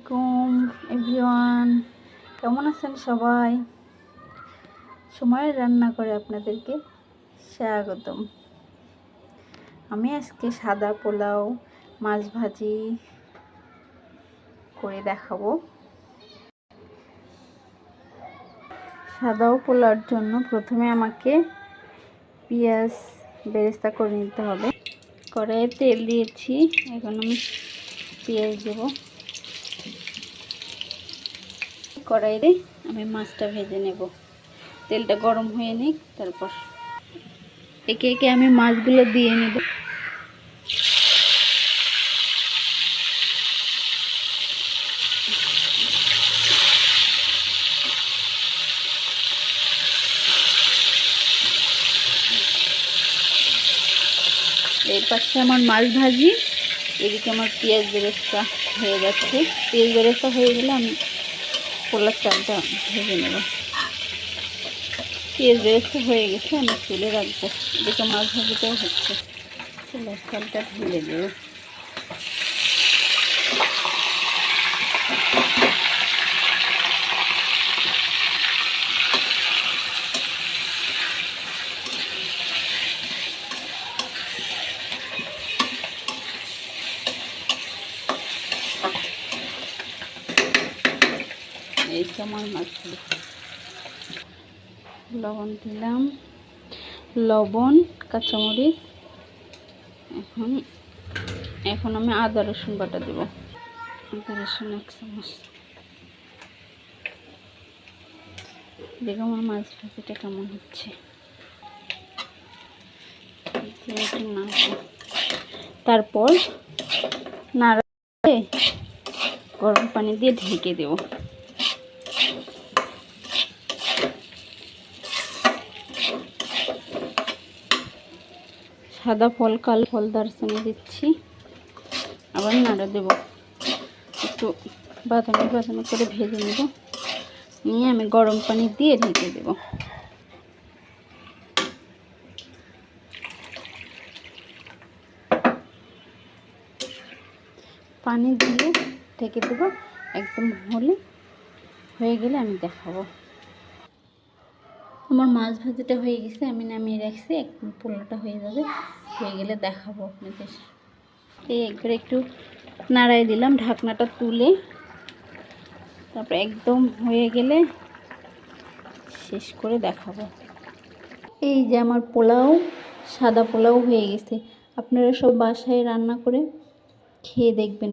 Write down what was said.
আলাইকুম এভরিওয়ান, কেমন আছেন সবাই? সময়ের রান্না করে আপনাদেরকে স্বাগতম। আমি আজকে সাদা পোলাও মাছ ভাজি করে দেখাবো। সাদা পোলাওর জন্য প্রথমে আমাকে পেঁয়াজ বেরেস্তা করে নিতে হবে। কড়াইয়ে তেল দিয়েছি, এখন আমি পেঁয়াজ দেবো। কড়াইয়ে আমি মাছটা ভেজে নেব। তেলটা গরম হয়ে নিক, তারপর একে একে আমি মাছগুলো দিয়ে নেব। এর পাশে আমার মাছ ভাজি, এদিকে আমার পেঁয়াজ বেরেস্তা হয়ে যাচ্ছে। পেঁয়াজ বেরেস্তা হয়ে গেলে আমি পোলার চালটা ভেজে নেব। পেঁয়াজ বেরেস্তা হয়ে গেছে, আমি তুলে রাখবো। এদিকে মাছ ভাজিটাও হচ্ছে, পোলার চালটা ঢেলে দেবো। এই সময় মাছগুলো লবণ দিলাম, লবণ, কাঁচামরিচ। এখন আমি আদা রসুন বাটা দেব। আদা রসুন 1 চামচ। দেখো আমার মাছ ভাজিটা কেমন হচ্ছে। তারপর নাড়া গরম পানি দিয়ে ঢেকে দেব। সাদা ফল, কালো ফল, দারচিনি দিচ্ছি। আবার নাড়া দেব, একটু বাদামি বাদামি করে ভেজে নেব। নিয়ে আমি গরম পানি দিয়ে ঢেকে দেব। পানি দিয়ে ঢেকে দেব, একদম হয়ে গেলে আমি দেখাবো। আমার মাছ ভাজিটা হয়ে গেছে, আমি নামিয়ে রাখছি। একদম পোলাওটা হয়ে যাবে, হয়ে গেলে দেখাবো আপনাদের। এই একবার একটু নাড়াই দিলাম ঢাকনাটা তুলে। তারপর একদম হয়ে গেলে শেষ করে দেখাবো। এই যে আমার পোলাও, সাদা পোলাও হয়ে গেছে। আপনারা সব বাসায় রান্না করে খেয়ে দেখবেন,